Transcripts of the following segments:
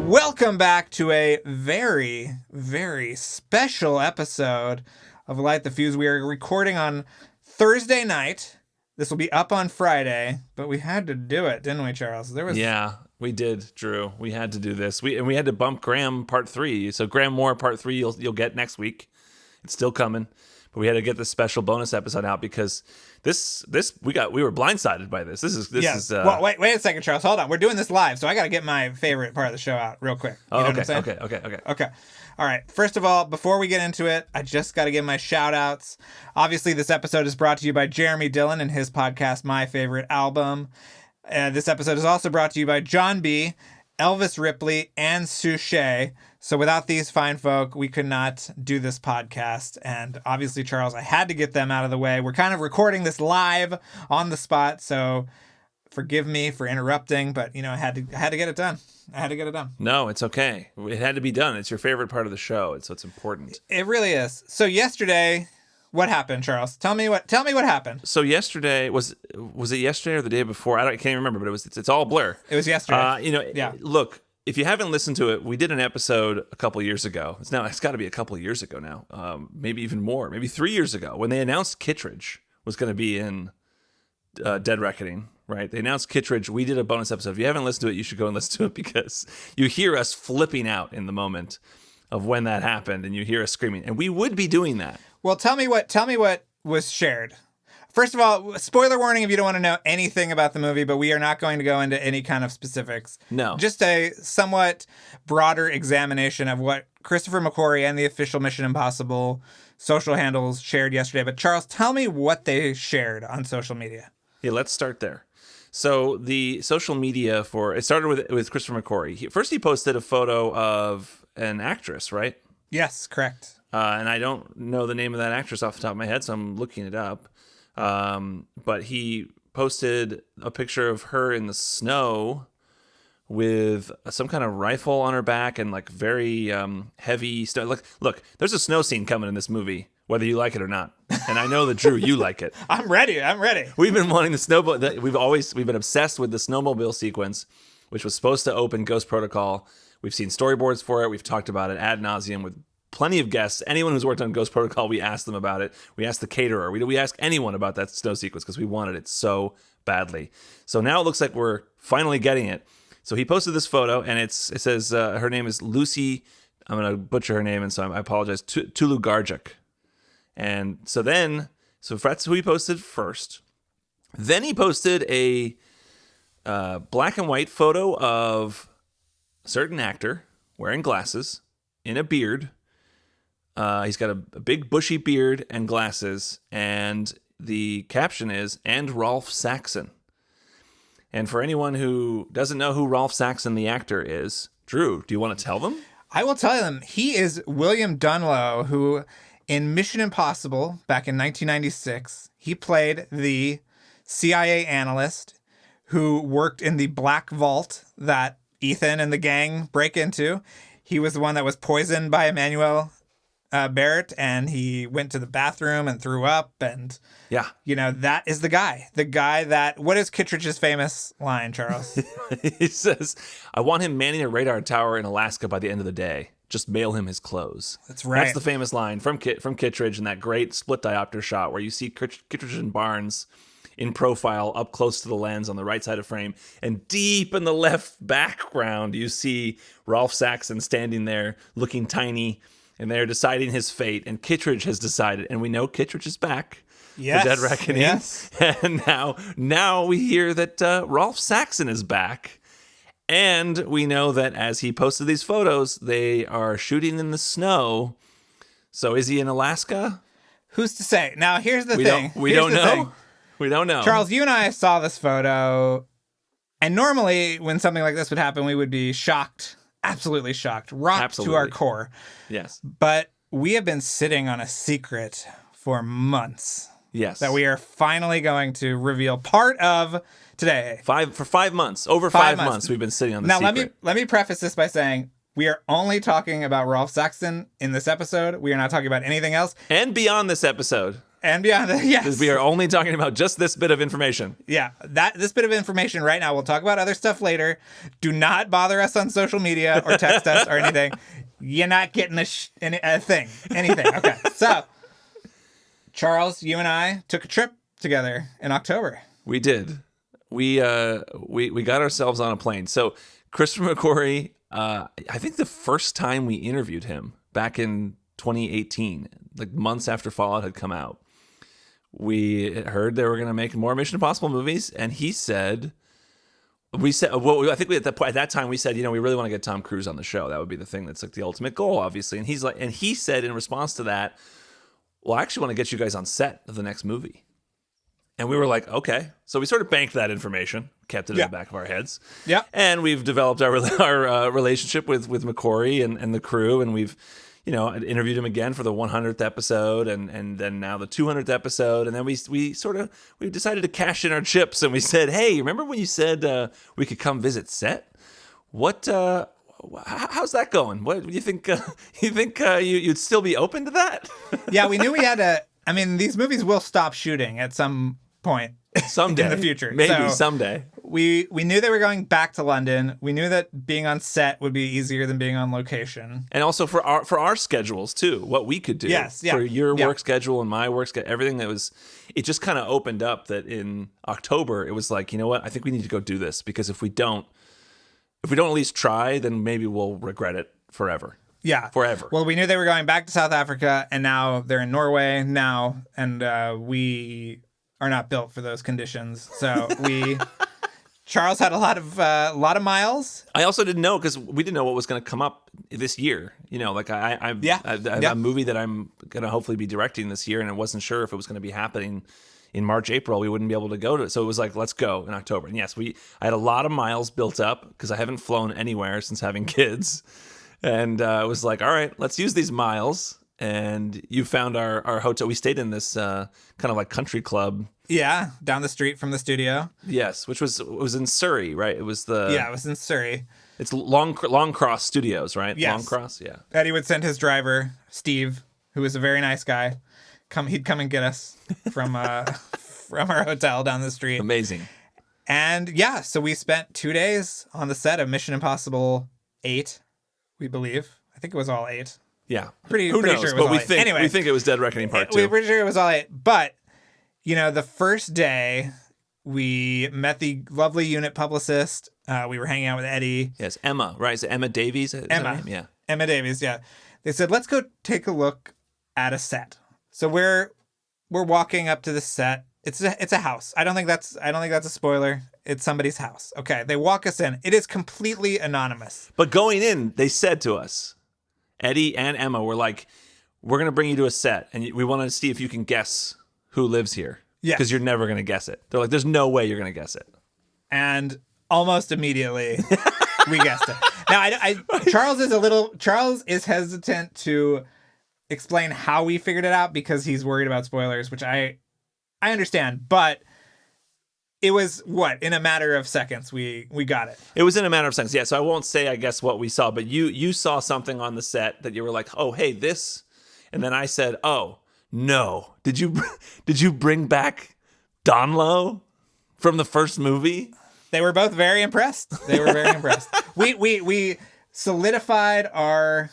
Welcome back to a very, very special episode of Light the Fuse. We are recording on Thursday night. This will be up on Friday, but we had to do it, didn't we, Charles? Yeah, we did, Drew. We had to do this. We had to bump Graham Part 3. So Graham Moore Part 3 you'll get next week. It's still coming. But we had to get this special bonus episode out because this we were blindsided by this. This is Well, wait a second, Charles. Hold on. We're doing this live, so I got to get my favorite part of the show out real quick. You know what I'm saying? Okay. All right. First of all, before we get into it, I just got to give my shout outs. Obviously, this episode is brought to you by Jeremy Dillon and his podcast, My Favorite Album. This episode is also brought to you by John B., Elvis Ripley, and Suchet. So without these fine folk, we could not do this podcast. And obviously, Charles, I had to get them out of the way. We're kind of recording this live on the spot, so forgive me for interrupting, but I had to get it done. I had to get it done. No, it's okay. It had to be done. It's your favorite part of the show, so it's important. It really is. So yesterday, what happened, Charles? Tell me what happened. So yesterday was it yesterday or the day before? I can't even remember, but it's all blur. It was yesterday. Yeah. Look, if you haven't listened to it, we did an episode a couple years ago. It's got to be a couple of years ago now. Maybe even more. Maybe 3 years ago when they announced Kittredge was going to be in Dead Reckoning. Right? They announced Kittredge. We did a bonus episode. If you haven't listened to it, you should go and listen to it because you hear us flipping out in the moment of when that happened, and you hear us screaming. And we would be doing that. Well, tell me what was shared. First of all, spoiler warning if you don't want to know anything about the movie, but we are not going to go into any kind of specifics. No. Just a somewhat broader examination of what Christopher McQuarrie and the official Mission Impossible social handles shared yesterday. But Charles, tell me what they shared on social media. Yeah, let's start there. So the social media it started with Christopher McQuarrie. First, he posted a photo of an actress, right? Yes, correct. And I don't know the name of that actress off the top of my head, so I'm looking it up. But he posted a picture of her in the snow with some kind of rifle on her back and like very heavy stuff. Look, there's a snow scene coming in this movie, whether you like it or not. And I know that, Drew, you like it. I'm ready. We've been wanting the snowmobile. We've been obsessed with the snowmobile sequence, which was supposed to open Ghost Protocol. We've seen storyboards for it. We've talked about it ad nauseum with plenty of guests. Anyone who's worked on Ghost Protocol, we asked them about it. We asked the caterer. We asked anyone about that snow sequence because we wanted it so badly. So now it looks like we're finally getting it. So he posted this photo, and it says her name is Lucy. I'm going to butcher her name, and so I apologize. Tulugarjuk. And so that's who he posted first. Then he posted a black and white photo of a certain actor wearing glasses in a beard. He's got a big bushy beard and glasses, and the caption is, "And Rolf Saxon." And for anyone who doesn't know who Rolf Saxon, the actor, is, Drew, do you want to tell them? I will tell them. He is William Donloe, who in Mission Impossible back in 1996, he played the CIA analyst who worked in the Black Vault that Ethan and the gang break into. He was the one that was poisoned by Emmanuel Barrett, and he went to the bathroom and threw up, and that is the guy that, what is Kittredge's famous line, Charles? He says, "I want him manning a radar tower in Alaska by the end of the day. Just mail him his clothes." That's right. That's the famous line from Kittredge in that great split diopter shot where you see Kittredge and Barnes in profile up close to the lens on the right side of frame, and deep in the left background you see Rolf Saxon standing there looking tiny, and they're deciding his fate, and Kittredge has decided, and we know Kittredge is back for Dead Reckoning. Yes. And now we hear that Rolf Saxon is back, and we know that as he posted these photos, they are shooting in the snow. So is he in Alaska? Who's to say? Now, here's the thing. We don't know. We don't know. Charles, you and I saw this photo, and normally when something like this would happen, we would be shocked. Absolutely shocked. Rocked to our core. Yes. But we have been sitting on a secret for months. Yes. That we are finally going to reveal part of today. For 5 months. Over 5 months we've been sitting on the secret. Now, let me preface this by saying we are only talking about Rolf Saxon in this episode. We are not talking about anything else. And beyond this episode. And beyond that, yes. We are only talking about just this bit of information. Yeah, this bit of information right now. We'll talk about other stuff later. Do not bother us on social media or text us or anything. You're not getting a thing, anything. Okay, so Charles, you and I took a trip together in October. We did. We got ourselves on a plane. So Christopher McQuarrie, I think the first time we interviewed him back in 2018, like months after Fallout had come out, we heard they were going to make more Mission Impossible movies, and he said, I think at that time we said, we really want to get Tom Cruise on the show. That would be the thing that's like the ultimate goal, obviously. And he said in response to that, well, I actually want to get you guys on set of the next movie. And we were like, okay. So we sort of banked that information, kept it in the back of our heads. Yeah. And we've developed our relationship with McQuarrie and the crew, and we've interviewed him again for the 100th episode, and then now the 200th episode, and then we decided to cash in our chips, and we said, hey, remember when you said we could come visit set? What? How's that going? What do you think? You'd still be open to that? Yeah, we knew we had to. I mean, these movies will stop shooting at some point someday in the future. Maybe someday. We knew they were going back to London. We knew that being on set would be easier than being on location. And also for our schedules too, what we could do. Yes, yeah. For your work schedule and my work schedule, everything it just kind of opened up that in October, it was like, you know what? I think we need to go do this, because if we don't at least try, then maybe we'll regret it forever. Yeah. Forever. Well, we knew they were going back to South Africa, and now they're in Norway now, and we are not built for those conditions. So Charles had a lot of miles. I also didn't know, because we didn't know what was going to come up this year. Like I have a movie that I'm going to hopefully be directing this year, and I wasn't sure if it was going to be happening in March, April. We wouldn't be able to go to it. So it was like, let's go in October. And yes, I had a lot of miles built up because I haven't flown anywhere since having kids. And it was like, all right, let's use these miles. And you found our hotel. We stayed in this kind of like country club. Yeah, down the street from the studio. Yes, which was in Surrey, right? It was it was in Surrey. It's Long Cross Studios, right? Yes. Long Cross, yeah. Eddie would send his driver, Steve, who was a very nice guy. He'd come and get us from from our hotel down the street. Amazing. And yeah, so we spent 2 days on the set of Mission Impossible 8, we believe. I think it was all 8. Yeah. Who knows? Sure it was but all we think it was Dead Reckoning Part 2. We're pretty sure it was all 8. But, the first day we met the lovely unit publicist. We were hanging out with Eddie. Yes, Emma, right? Is it Emma Davies? Emma. Yeah. Emma Davies, yeah. They said, let's go take a look at a set. So we're walking up to the set. It's a house. I don't think that's a spoiler. It's somebody's house. Okay, they walk us in. It is completely anonymous. But going in, they said to us, Eddie and Emma were like, we're going to bring you to a set, and we want to see if you can guess who lives here. Yeah. Because you're never going to guess it. They're like, there's no way you're going to guess it. And almost immediately, we guessed it. Now, Charles is hesitant to explain how we figured it out because he's worried about spoilers, which I understand, but it was in a matter of seconds we got it. It was in a matter of seconds. Yeah, so I won't say I guess what we saw, but you saw something on the set that you were like, "Oh, hey, this." And then I said, "Oh, no. Did you bring back Donloe from the first movie?" They were both very impressed. We solidified our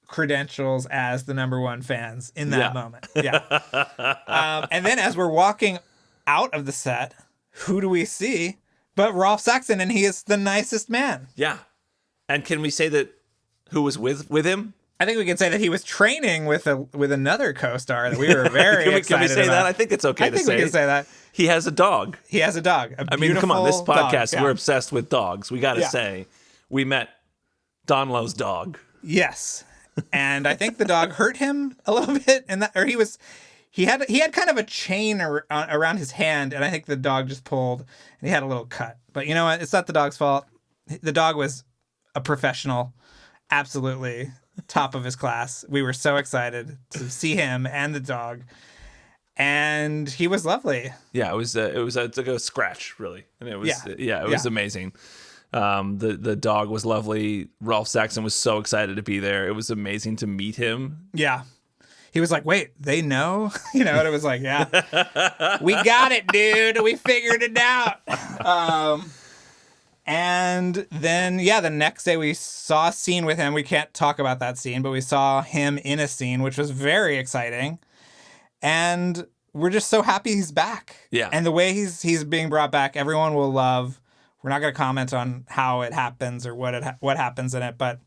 credentials as the number one fans in that moment. Yeah. And then as we're walking out of the set, who do we see but Rolf Saxon, and he is the nicest man. Yeah. And can we say that who was with him? I think we can say that he was training with another co-star that we were very excited Can we say about. that? I think it's okay to say. I think we can say that. He has a dog. He has a dog. Come on, this podcast, dog, we're obsessed with dogs. We got to say, we met Donloe's dog. Yes. And I think the dog hurt him a little bit, he had kind of a chain around his hand, and I think the dog just pulled, and he had a little cut. But you know what? It's not the dog's fault. The dog was a professional, absolutely top of his class. We were so excited to see him and the dog, and he was lovely. Yeah, it was like a scratch, really, and it was amazing. The dog was lovely. Rolf Saxon was so excited to be there. It was amazing to meet him. Yeah. he was like, wait, they know? And it was like, yeah, we got it, dude. We figured it out. And then, the next day we saw a scene with him. We can't talk about that scene, but we saw him in a scene, which was very exciting. And we're just so happy he's back. Yeah. And the way he's being brought back, everyone will love. We're not going to comment on how it happens or what happens in it. But,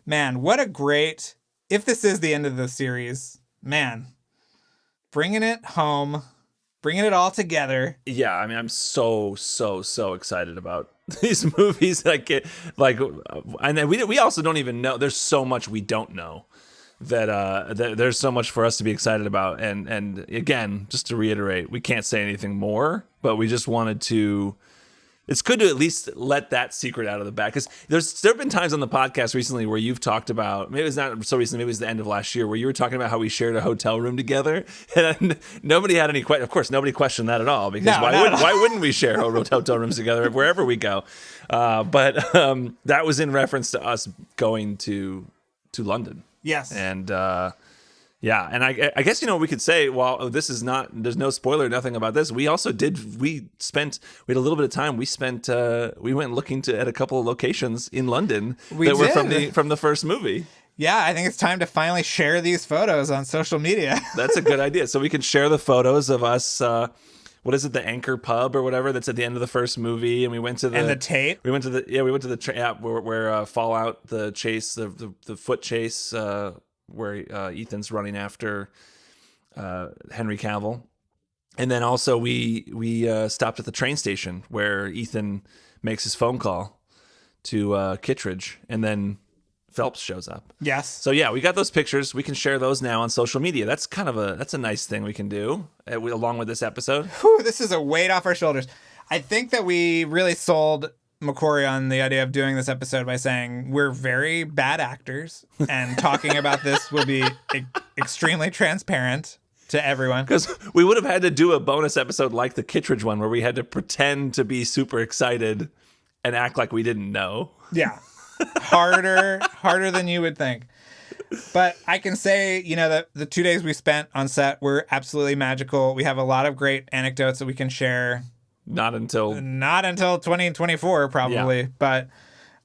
man, what a great... If this is the end of the series, man, bringing it home, bringing it all together. Yeah, I mean, I'm so excited about these movies. And then we also don't even know. There's so much we don't know that there's so much for us to be excited about. And again, just to reiterate, we can't say anything more, but we just wanted to. It's good to at least let that secret out of the bag, because there have been times on the podcast recently where you've talked about, maybe it's not so recent, maybe it was the end of last year, where you were talking about how we shared a hotel room together, and nobody had any questions. Of course, nobody questioned that at all, because why wouldn't we share hotel rooms together wherever we go? But that was in reference to us going to London. Yes. And and I guess, we could say, well, this is not, there's no spoiler, nothing about this. We also had a little bit of time. We went looking at a couple of locations in London were from the first movie. Yeah, I think it's time to finally share these photos on social media. That's a good idea. So we can share the photos of us, what is it, the Anchor Pub or whatever that's at the end of the first movie, and we went to the Tate. We went to the where Fallout, the chase, the foot chase, where Ethan's running after Henry Cavill. And then also we stopped at the train station where Ethan makes his phone call to Kittredge, and then Phelps shows up. Yes. So we got those pictures. We can share those now on social media. That's that's a nice thing we can do along with this episode. Whew, this is a weight off our shoulders. I think that we really sold McQuarrie on the idea of doing this episode by saying we're very bad actors, and talking about this will be extremely transparent to everyone. Because we would have had to do a bonus episode like the Kittredge one, where we had to pretend to be super excited and act like we didn't know. Yeah. Harder than you would think. But I can say, that the 2 days we spent on set were absolutely magical. We have a lot of great anecdotes that we can share. Not until 2024, probably. Yeah. But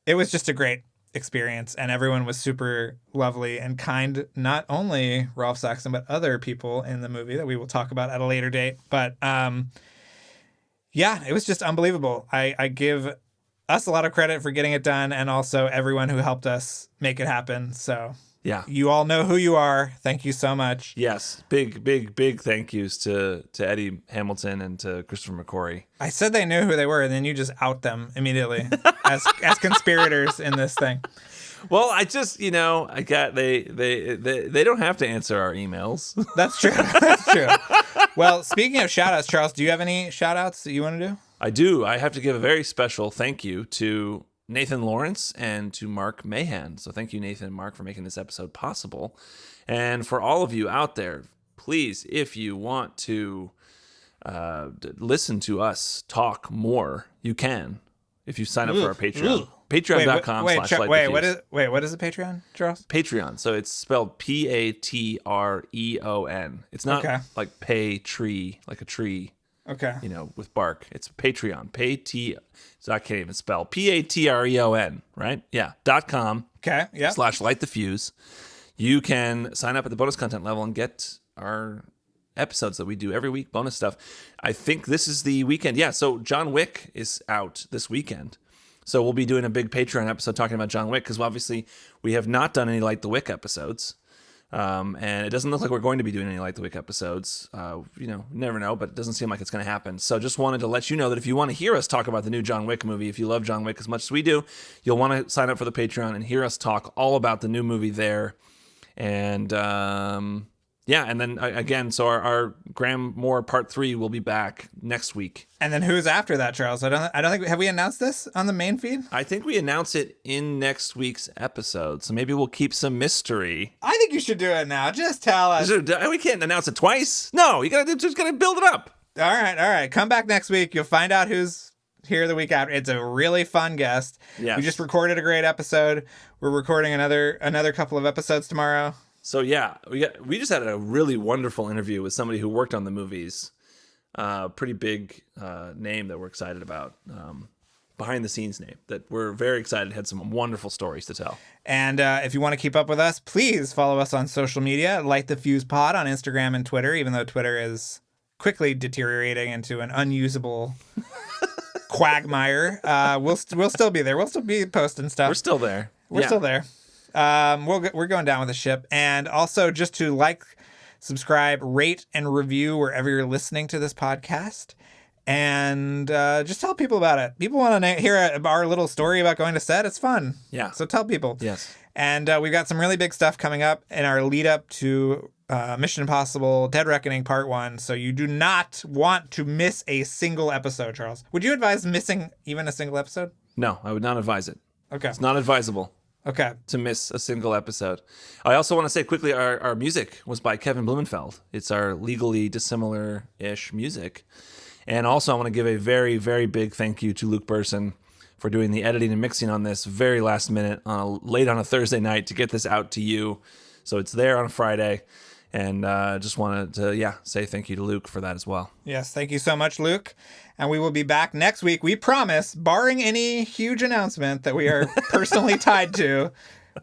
it was just a great experience, and everyone was super lovely and kind. Not only Rolf Saxon, but other people in the movie that we will talk about at a later date. But it was just unbelievable. I give us a lot of credit for getting it done, and also everyone who helped us make it happen. So yeah, you all know who you are. Thank you so much. Yes, big thank yous to Eddie Hamilton and to Christopher McQuarrie. I said they knew who they were, and then you just out them immediately as conspirators in this thing. Well, I just they don't have to answer our emails. That's true. That's true. Well, speaking of shout outs, Charles, do you have any shout outs that you want to do? I do. I have to give a very special thank you to Nathan Lawrence and to Mark Mahan. So thank you, Nathan and Mark, for making this episode possible. And for all of you out there, please, if you want to listen to us talk more, you can. If you sign up for our Patreon. Patreon.com/LightTheFuse. What is a Patreon, Charles? Patreon. So it's spelled Patreon. It's not like pay tree, like a tree. Okay. With bark. It's Patreon. So I can't even spell. Patreon, right? Yeah. .com. Okay. Yeah. /LightTheFuse. You can sign up at the bonus content level and get our episodes that we do every week, bonus stuff. I think this is the weekend. Yeah. So John Wick is out this weekend. So we'll be doing a big Patreon episode talking about John Wick, because obviously we have not done any Light the Wick episodes. And it doesn't look like we're going to be doing any Light the Wick episodes. Never know, but it doesn't seem like it's going to happen. So just wanted to let you know that if you want to hear us talk about the new John Wick movie, if you love John Wick as much as we do, you'll want to sign up for the Patreon and hear us talk all about the new movie there. And and then again, so our Graham Moore Part 3 will be back next week. And then who's after that, Charles? I don't think have we announced this on the main feed? I think we announce it in next week's episode. So maybe we'll keep some mystery. I think you should do it now. Just tell us. We can't announce it twice. No, you just gotta build it up. All right. Come back next week. You'll find out who's here the week after. It's a really fun guest. Yes. We just recorded a great episode. We're recording another couple of episodes tomorrow. So yeah, we just had a really wonderful interview with somebody who worked on the movies. Pretty big name that we're excited about. Behind the scenes name that we're very excited, had some wonderful stories to tell. And if you want to keep up with us, please follow us on social media, Light the Fuse Pod on Instagram and Twitter, even though Twitter is quickly deteriorating into an unusable quagmire. We'll still be there. We'll still be posting stuff. We're still there. We're still there. We're going down with the ship. And also just to like, subscribe, rate, and review wherever you're listening to this podcast. And just tell people about it. People want to hear our little story about going to set. It's fun. Yeah. So tell people. Yes. And we've got some really big stuff coming up in our lead up to Mission Impossible Dead Reckoning Part 1. So you do not want to miss a single episode, Charles. Would you advise missing even a single episode? No, I would not advise it. Okay. It's not advisable. Okay. To miss a single episode. I also want to say quickly, our music was by Kevin Blumenfeld. It's our legally dissimilar-ish music. And also I want to give a very, very big thank you to Luke Burson for doing the editing and mixing on this very last minute, late on a Thursday night to get this out to you. So it's there on Friday. And just wanted to, say thank you to Luke for that as well. Yes, thank you so much, Luke. And we will be back next week, we promise, barring any huge announcement that we are personally tied to,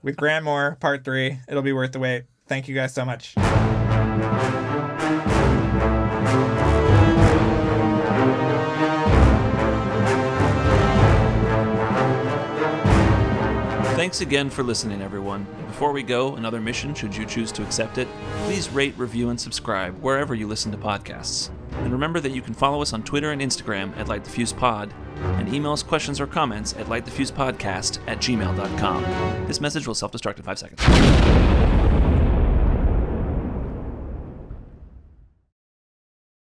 with Grant Moore, Part 3. It'll be worth the wait. Thank you guys so much. Thanks again for listening, everyone. Before we go, another mission, should you choose to accept it, please rate, review, and subscribe wherever you listen to podcasts. And remember that you can follow us on Twitter and Instagram at LightTheFusePod, and email us questions or comments at lightthefusepodcast@gmail.com. This message will self-destruct in 5 seconds.